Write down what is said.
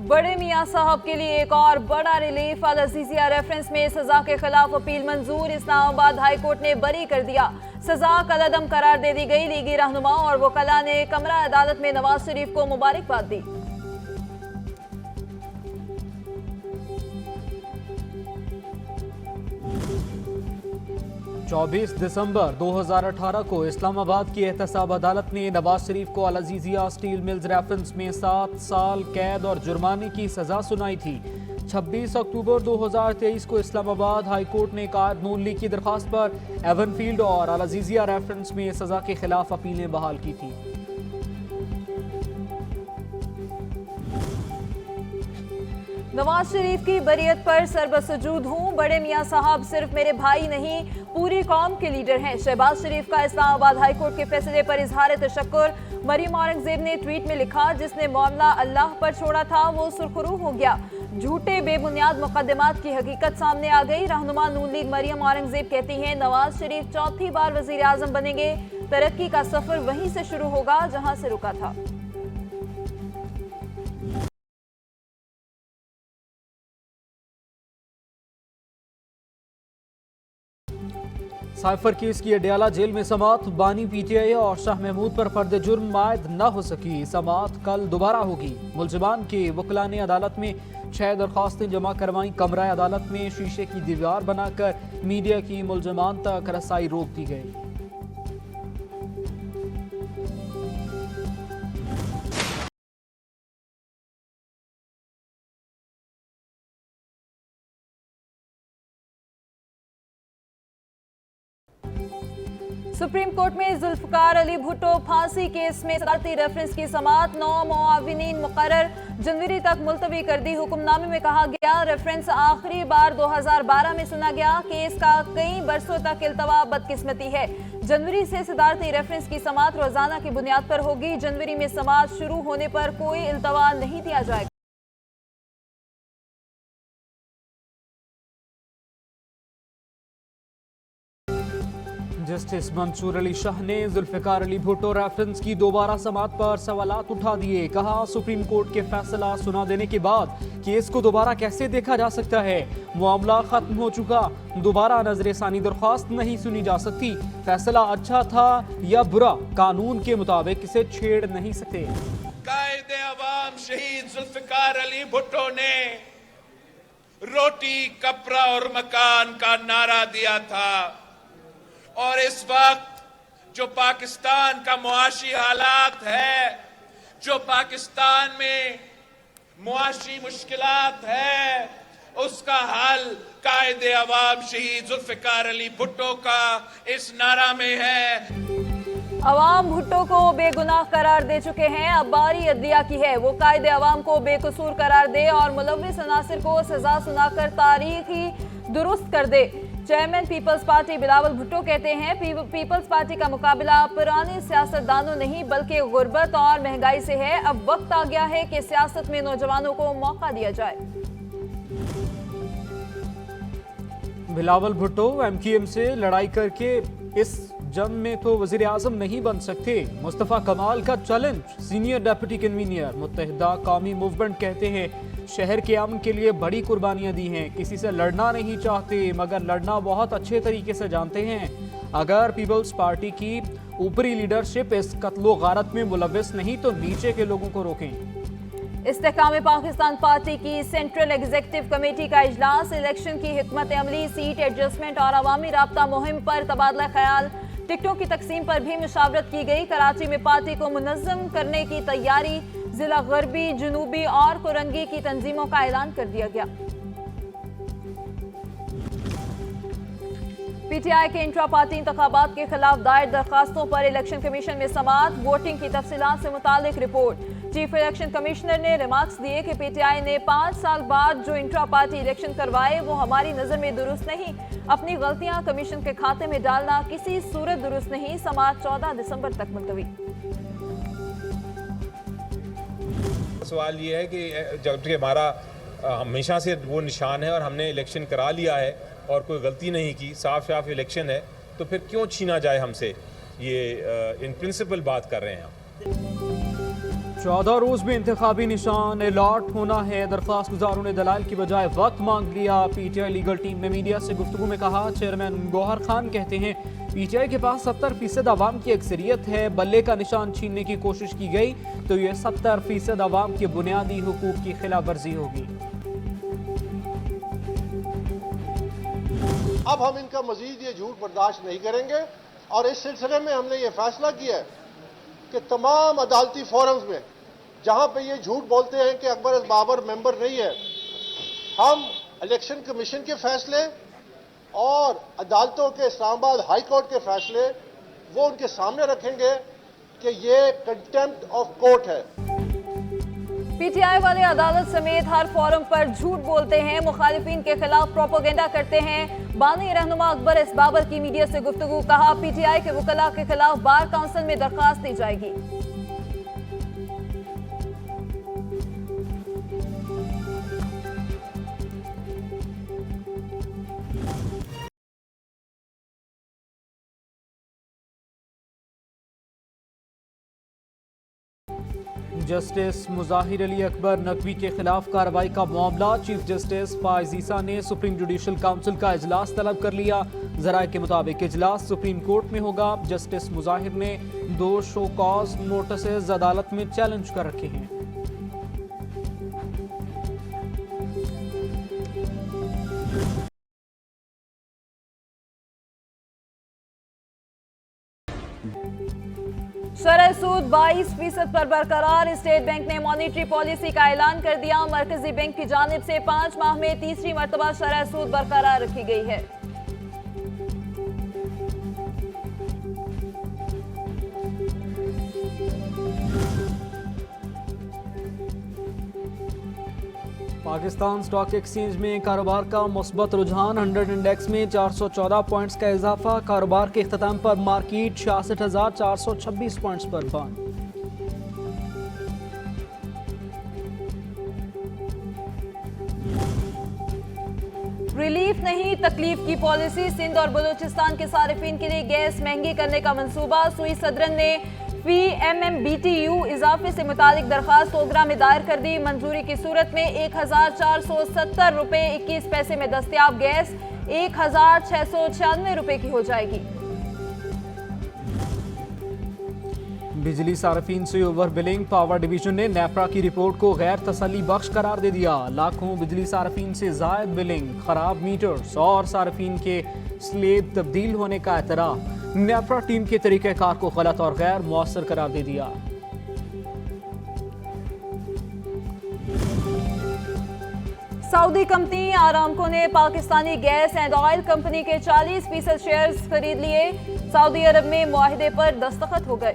बड़े मियां साहब के लिए एक और बड़ा रिलीफ। अल अजीजिया रेफरेंस में सजा के खिलाफ अपील मंजूर। इस्लामाबाद हाई कोर्ट ने बरी कर दिया। सजा कलअदम करार दे दी गई। लीगी रहनुमा और वकला ने कमरा अदालत में नवाज शरीफ को मुबारकबाद दी। 24 दिसंबर 2018 को इस्लामाबाद की एहतसाब अदालत ने नवाज शरीफ को अल अजीजिया स्टील मिल्स रेफरेंस में 7 साल कैद और जुर्माने की सजा सुनाई थी। 26 अक्टूबर 2023 को इस्लामाबाद हाई कोर्ट ने कायद नून लीग की दरखास्त पर एवनफील्ड और अल अजीजिया रेफरेंस में सजा के खिलाफ अपीलें बहाल की थी। नवाज शरीफ की बरियत पर सरबसजूद हूँ। बड़े मियां साहब सिर्फ मेरे भाई नहीं, पूरी कौम के लीडर हैं। शहबाज शरीफ का इस्लामाबाद हाई कोर्ट के फैसले पर इजहार तशक्कुर। मरियम औरंगजेब ने ट्वीट में लिखा, जिसने मामला अल्लाह पर छोड़ा था वो सुरखरू हो गया। झूठे बेबुनियाद मुकदमात की हकीकत सामने आ गई। रहनुमा नून लीग मरियम औरंगजेब कहती हैं, नवाज शरीफ चौथी बार वजीर आजम बनेंगे। तरक्की का सफर वहीं से शुरू होगा जहां से रुका था। साइफर केस की अडयाला जेल में समाअत। बानी पीटीआई और शाह महमूद पर फर्द जुर्म आयद न हो सकी। समाअत कल दोबारा होगी। मुलजिमान के वकला ने अदालत में 6 दरख्वास्तें जमा करवाई। कमरा अदालत में शीशे की दीवार बनाकर मीडिया की मुलजिमान तक रसाई रोक दी गई। सुप्रीम कोर्ट में जुल्फकार अली भुट्टो फांसी केस में सदारती रेफरेंस की समाअत। 9 मुआविनीन मुकर्रर जनवरी तक मुलतवी कर दी। हुक्मनामे में कहा गया, रेफरेंस आखिरी बार 2012 में सुना गया। केस का कई बरसों तक इल्तवा बदकिस्मती है। जनवरी से सदारती रेफरेंस की समाअत रोजाना की बुनियाद पर होगी। जनवरी में समाअत शुरू होने पर कोई इल्तवा नहीं दिया जाएगा। जस्टिस मंसूर अली शाह ने जुल्फिकार अली भुट्टो रेफरेंस की दोबारा समाअत पर सवालात उठा दिए। कहा, सुप्रीम कोर्ट के फैसला सुना देने के बाद केस को दोबारा कैसे देखा जा सकता है? मामला खत्म हो चुका, दोबारा नजरसानी दरख्वास्त नहीं सुनी जा सकती। फैसला अच्छा था या बुरा, कानून के मुताबिक इसे छेड़ नहीं सकते। कायदे अवाम शहीद जुल्फिकार अली भुट्टो ने रोटी, कपड़ा और मकान का नारा दिया था, और इस वक्त जो पाकिस्तान का मुआशी हालात है, जो पाकिस्तान में मुआशी मुश्किलात है, उसका हल कायदे अवाम शहीद जुल्फिकार अली भुट्टो का इस नारा में है। अवाम भुट्टो को बेगुनाह करार दे चुके हैं। अब बारी अदलिया की है, वो कायदे अवाम को बेकसूर करार दे और मुलव्विस अनासिर को सजा सुनाकर तारीख ही दुरुस्त कर दे। चेयरमैन पीपल्स पार्टी बिलावल भुट्टो कहते हैं, पीपल्स पार्टी का मुकाबला पुराने सियासतदानों नहीं बल्कि गुर्बत और महंगाई से है। अब वक्त आ गया है कि सियासत में नौजवानों को मौका दिया जाए। बिलावल भुट्टो एमक्यूएम से लड़ाई करके इस जंग में तो वजीर आजम नहीं बन सकते। मुस्तफा कमाल का चैलेंज। सीनियर डिप्टी कन्वीनर मुत्तहिदा कौमी मूवमेंट कहते हैं, शहर के अमन के लिए बड़ी कुर्बानियां दी हैं। किसी से लड़ना नहीं चाहते मगर लड़ना बहुत अच्छे तरीके से जानते हैं। अगर पीपल्स पार्टी की ऊपरी लीडरशिप इस कत्लो गारत में मुलव्विस नहीं तो नीचे के लोगों को रोकें। इस्तेहकाम पाकिस्तान पार्टी की सेंट्रल एग्जीक्यूटिव कमेटी का इजलास। इलेक्शन की हिकमत अमली, सीट एडजस्टमेंट और अवामी राब्ता मुहिम पर तबादला ख्याल। टिकटों की तकसीम पर भी मुशावरत की गई। कराची में पार्टी को मुनज़्ज़म करने की तैयारी। जिला गरबी, जनूबी और कुरंगी की तंजीमों का ऐलान कर दिया गया। पीटीआई के इंट्रा पार्टी इंतखाबात के खिलाफ दायर दरखास्तों पर इलेक्शन कमीशन में समाअत। वोटिंग की तफसीलात से मुतालिक रिपोर्ट। चीफ इलेक्शन कमिश्नर ने रिमार्क्स दिए कि पीटीआई ने 5 साल बाद जो इंट्रा पार्टी इलेक्शन करवाए वो हमारी नजर में दुरुस्त नहीं। अपनी गलतियां कमीशन के खाते में डालना किसी सूरत दुरुस्त नहीं। समाअत 14 दिसंबर तक मुलतवी। सवाल ये है कि जबकि हमारा हमेशा से वो निशान है और हमने इलेक्शन करा लिया है और कोई गलती नहीं की, साफ साफ इलेक्शन है, तो फिर क्यों छीना जाए हमसे? ये इन प्रिंसिपल बात कर रहे हैं हम। 14 रोज में इंतखाबी निशान अलॉट होना है। दरख्वास्त गुजारों ने दलाल की बजाय वक्त मांग लिया। पीटीआई लीगल टीम ने मीडिया से गुफ्तगू में कहा, चेयरमैन गौहर खान कहते हैं पीटीआई के पास 70% आवाम की अक्सरियत है। बल्ले का निशान छीनने की कोशिश की गई तो ये 70% आवाम के बुनियादी हुकूक की खिलाफ वर्जी होगी। अब हम इनका मजीद ये झूठ बर्दाश्त नहीं करेंगे और इस सिलसिले में हमने ये फैसला किया है कि तमाम अदालती फोरम्स में जहां पे ये झूठ बोलते हैं कि अकबर बाबर मेंबर नहीं है, हम इलेक्शन कमीशन के फैसले और अदालतों के इस्लामाबाद हाई कोर्ट के फैसले वो उनके सामने रखेंगे कि ये कंटेम्प्ट ऑफ कोर्ट है। पीटीआई वाले अदालत समेत हर फोरम पर झूठ बोलते हैं, मुखालिफिन के खिलाफ प्रोपोगेंडा करते हैं। बानी रहनुमा अकबर एस बाबर की मीडिया से गुफ्तगू, कहा पीटीआई के वकला के खिलाफ बार काउंसिल में दरखास्त दी जाएगी। जस्टिस मुजाहिर अली अकबर नकवी के खिलाफ कार्रवाई का मामला। चीफ जस्टिस फाइज ईसा ने सुप्रीम जुडिशल काउंसिल का इजलास तलब कर लिया। जराये के मुताबिक इजलास सुप्रीम कोर्ट में होगा। जस्टिस मुजाहिर ने 2 शो कॉज नोटिस अदालत में चैलेंज कर रखे हैं। शरह सूद 22% पर बरकरार। स्टेट बैंक ने मॉनेटरी पॉलिसी का ऐलान कर दिया। मरकजी बैंक की जानिब से 5 माह में तीसरी मरतबा शरह सूद बरकरार रखी गई है। पाकिस्तान स्टॉक एक्सचेंज में कारोबार का मुस्बत रुझान। 100 इंडेक्स में 414 पॉइंट्स का इजाफा। कारोबार के इख्तिताम पर मार्केट 66,426 पॉइंट्स पर बंद। रिलीफ नहीं तकलीफ की पॉलिसी। सिंध और बलूचिस्तान के सारिफिन के लिए गैस महंगी करने का मंसूबा। सुई सदरन ने फी MMBTU इजाफे से मुतालिक दरखास्त ओगरा में दायर कर दी। मंजूरी की सूरत में 1,470 रुपये 21 पैसे में दस्तियाब गैस 1,696 रुपये की हो जाएगी। बिजली सार्फिन से ओवर बिलिंग। पावर डिवीजन ने नेफ्रा की रिपोर्ट को गैर तसल्ली बख्श करार दे दिया। लाखों बिजली सार्फिन से जायद बिलिंग, खराब मीटर्स और सार्फिन के स्लेब तब्दील होने का एतराफ। नेफ्रा टीम के तरीक़ेकार को गलत और गैर मौसर करार दे दिया। सऊदी कंपनी आरामको ने Pakistani gas and oil company के 40% शेयर्स खरीद लिए। सऊदी अरब में मुआहिदे पर दस्तखत हो गए।